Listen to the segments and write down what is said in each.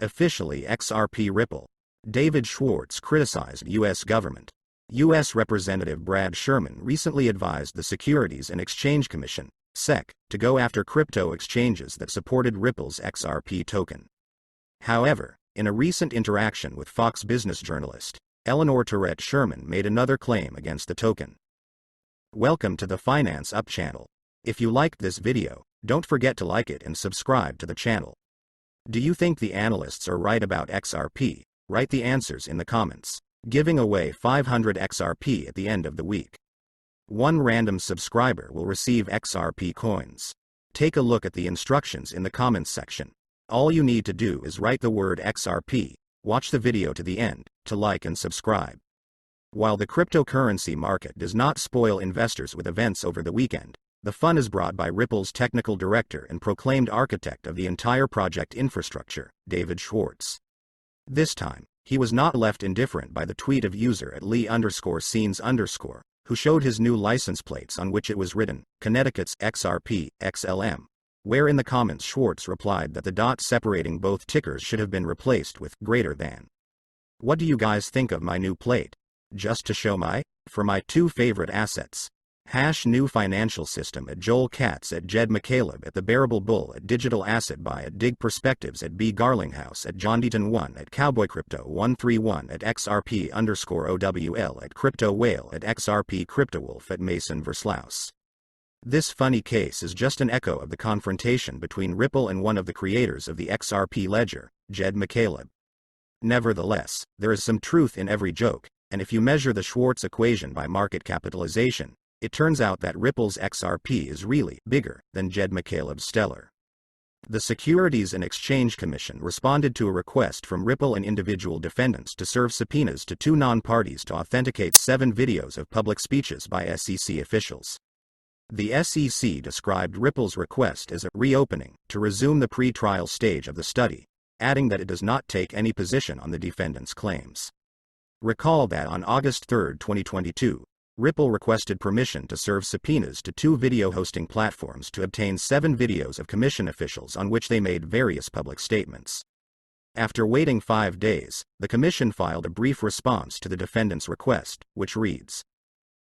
Officially XRP Ripple. David Schwartz criticized U.S. government. U.S. Representative Brad Sherman recently advised the Securities and Exchange Commission, SEC, to go after crypto exchanges that supported Ripple's XRP token. However, in a recent interaction with Fox Business journalist Eleanor Tourette, Sherman made another claim against the token. Welcome to the Finance Up channel. If you liked this video, don't forget to like it and subscribe to the channel. Do you think the analysts are right about XRP? Write the answers in the comments. Giving away 500 XRP at the end of the week. One random subscriber will receive XRP coins. Take a look at the instructions in the comments section. All you need to do is write the word XRP, watch the video to the end, to like and subscribe. While the cryptocurrency market does not spoil investors with events over the weekend, the fun is brought by Ripple's technical director and proclaimed architect of the entire project infrastructure, David Schwartz. This time, he was not left indifferent by the tweet of user @Lee_Scenes_, who showed his new license plates on which it was written, Connecticut's XRP, XLM, where in the comments Schwartz replied that the dot separating both tickers should have been replaced with greater than. What do you guys think of my new plate? Just to show for my two favorite assets. New financial system @Joel Katz @Jed McCaleb @The Bull @Digital Asset Buy @Dig Perspectives @B Garlinghouse @John Deaton1 @CowboyCrypto131 @XRP_OWL @Crypto Whale @XRP CryptoWolf @Mason Verslaus. This funny case is just an echo of the confrontation between Ripple and one of the creators of the XRP ledger, Jed McCaleb. Nevertheless, there is some truth in every joke, and if you measure the Schwartz equation by market capitalization, it turns out that Ripple's XRP is really bigger than Jed McCaleb's stellar. The Securities and Exchange Commission responded to a request from Ripple and individual defendants to serve subpoenas to two non-parties to authenticate 7 videos of public speeches by SEC officials. The SEC described Ripple's request as a reopening to resume the pre-trial stage of the study, adding that it does not take any position on the defendants' claims. Recall that on August 3, 2022, Ripple requested permission to serve subpoenas to 2 video hosting platforms to obtain 7 videos of commission officials on which they made various public statements. After waiting 5 days, the commission filed a brief response to the defendant's request, which reads,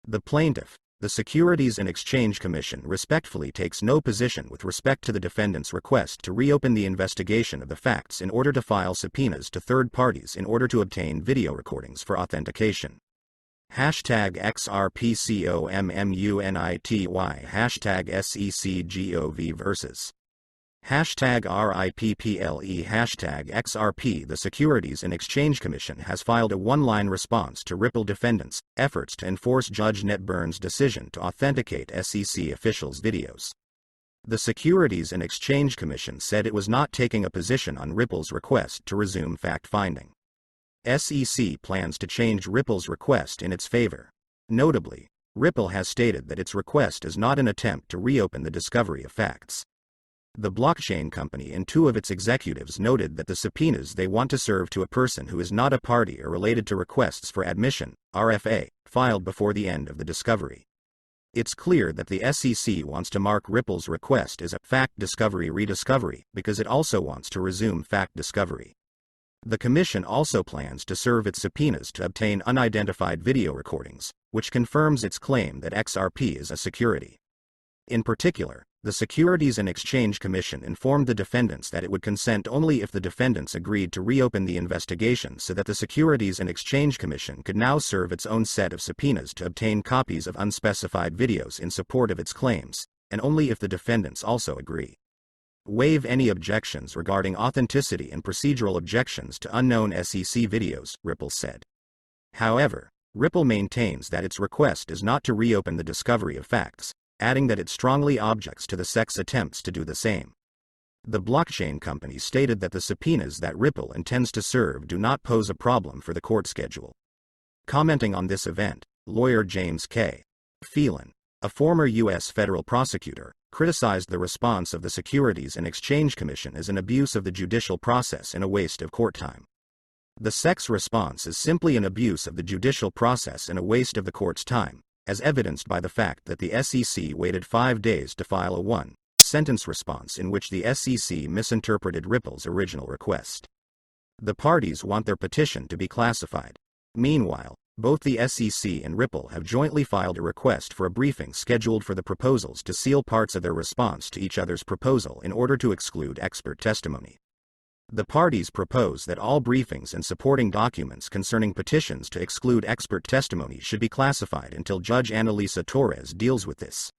"The plaintiff, the Securities and Exchange Commission respectfully takes no position with respect to the defendant's request to reopen the investigation of the facts in order to file subpoenas to third parties in order to obtain video recordings for authentication. #XRPCOMMUNITY #SECGOV versus #RIPPLE #XRP. The Securities and Exchange Commission has filed a one-line response to Ripple defendants' efforts to enforce Judge Ned Byrne's decision to authenticate SEC officials' videos. The Securities and Exchange Commission said it was not taking a position on Ripple's request to resume fact-finding. SEC plans to change Ripple's request in its favor. Notably, Ripple has stated that its request is not an attempt to reopen the discovery of facts. The blockchain company and 2 of its executives noted that the subpoenas they want to serve to a person who is not a party or related to requests for admission, RFA, filed before the end of the discovery. It's clear that the SEC wants to mark Ripple's request as a fact discovery rediscovery because it also wants to resume fact discovery. The Commission also plans to serve its subpoenas to obtain unidentified video recordings, which confirms its claim that XRP is a security. In particular, the Securities and Exchange Commission informed the defendants that it would consent only if the defendants agreed to reopen the investigation so that the Securities and Exchange Commission could now serve its own set of subpoenas to obtain copies of unspecified videos in support of its claims, and only if the defendants also agree. Waive any objections regarding authenticity and procedural objections to unknown SEC videos, Ripple said. However, Ripple maintains that its request is not to reopen the discovery of facts, adding that it strongly objects to the SEC's attempts to do the same. The blockchain company stated that the subpoenas that Ripple intends to serve do not pose a problem for the court schedule. Commenting on this event, lawyer James K. Phelan, a former U.S. federal prosecutor, criticized the response of the Securities and Exchange Commission as an abuse of the judicial process and a waste of court time. The SEC's response is simply an abuse of the judicial process and a waste of the court's time, as evidenced by the fact that the SEC waited 5 days to file a one-sentence response in which the SEC misinterpreted Ripple's original request. The parties want their petition to be classified. Meanwhile, both the SEC and Ripple have jointly filed a request for a briefing scheduled for the proposals to seal parts of their response to each other's proposal in order to exclude expert testimony. The parties propose that all briefings and supporting documents concerning petitions to exclude expert testimony should be classified until Judge Annalisa Torres deals with this.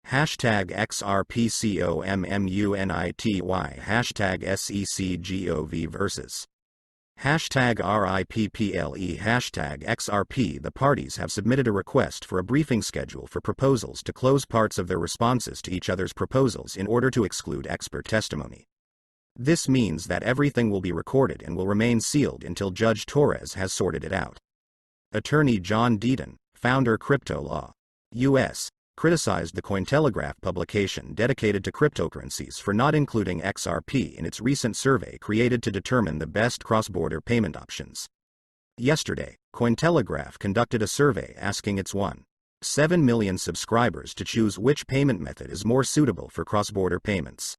#XRPCOMMUNITY #SECGOV versus #RIPPLE #XRP. The parties have submitted a request for a briefing schedule for proposals to close parts of their responses to each other's proposals in order to exclude expert testimony. This means that everything will be recorded and will remain sealed until Judge Torres has sorted it out. Attorney John Deaton, founder Crypto Law, U.S., criticized the Cointelegraph publication dedicated to cryptocurrencies for not including XRP in its recent survey created to determine the best cross-border payment options. Yesterday, Cointelegraph conducted a survey asking its 1.7 million subscribers to choose which payment method is more suitable for cross-border payments.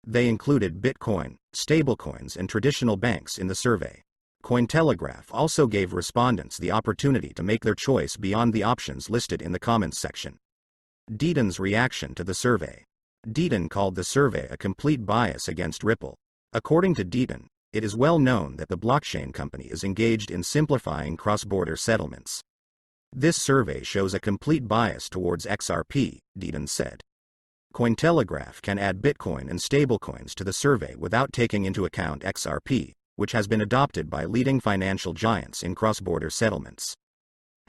They included Bitcoin, stablecoins, and traditional banks in the survey. Cointelegraph also gave respondents the opportunity to make their choice beyond the options listed in the comments section. Deaton's reaction to the survey. Deaton called the survey a complete bias against Ripple. According to Deaton, it is well known that the blockchain company is engaged in simplifying cross-border settlements. This survey shows a complete bias towards XRP, Deaton said. Cointelegraph can add Bitcoin and stablecoins to the survey without taking into account XRP, which has been adopted by leading financial giants in cross-border settlements.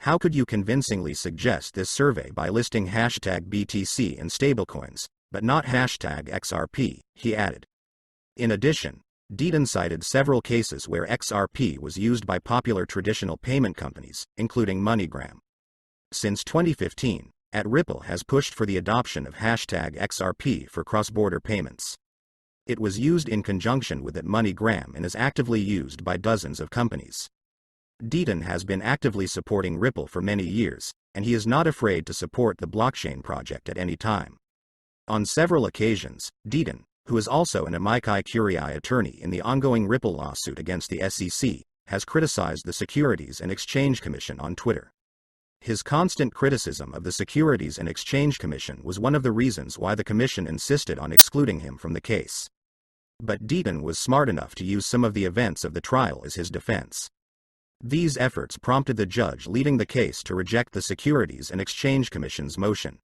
How could you convincingly suggest this survey by listing #BTC and stablecoins, but not #XRP, he added. In addition, Deaton cited several cases where XRP was used by popular traditional payment companies, including MoneyGram. Since 2015, Ripple has pushed for the adoption of #XRP for cross-border payments. It was used in conjunction with MoneyGram and is actively used by dozens of companies. Deaton has been actively supporting Ripple for many years, and he is not afraid to support the blockchain project at any time. On several occasions, Deaton, who is also an amici curiae attorney in the ongoing Ripple lawsuit against the SEC, has criticized the Securities and Exchange Commission on Twitter. His constant criticism of the Securities and Exchange Commission was one of the reasons why the commission insisted on excluding him from the case. But Deaton was smart enough to use some of the events of the trial as his defense. These efforts prompted the judge leading the case to reject the Securities and Exchange Commission's motion.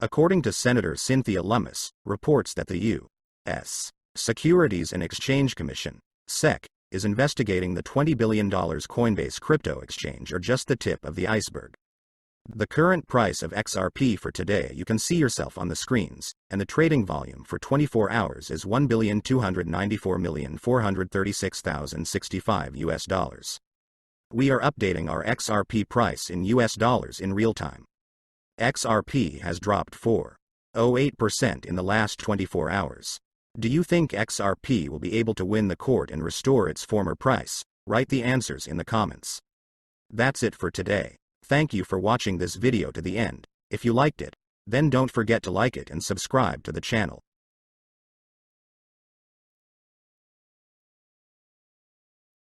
According to Senator Cynthia Lummis, reports that the U.S. Securities and Exchange Commission, SEC, is investigating the $20 billion Coinbase crypto exchange are just the tip of the iceberg. The current price of XRP for today you can see yourself on the screens, and the trading volume for 24 hours is $1,294,436,065 US. We are updating our XRP price in US dollars in real time. XRP has dropped 4.08% in the last 24 hours. Do you think XRP will be able to win the court and restore its former price? Write the answers in the comments. That's it for today. Thank you for watching this video to the end. If you liked it, then don't forget to like it and subscribe to the channel.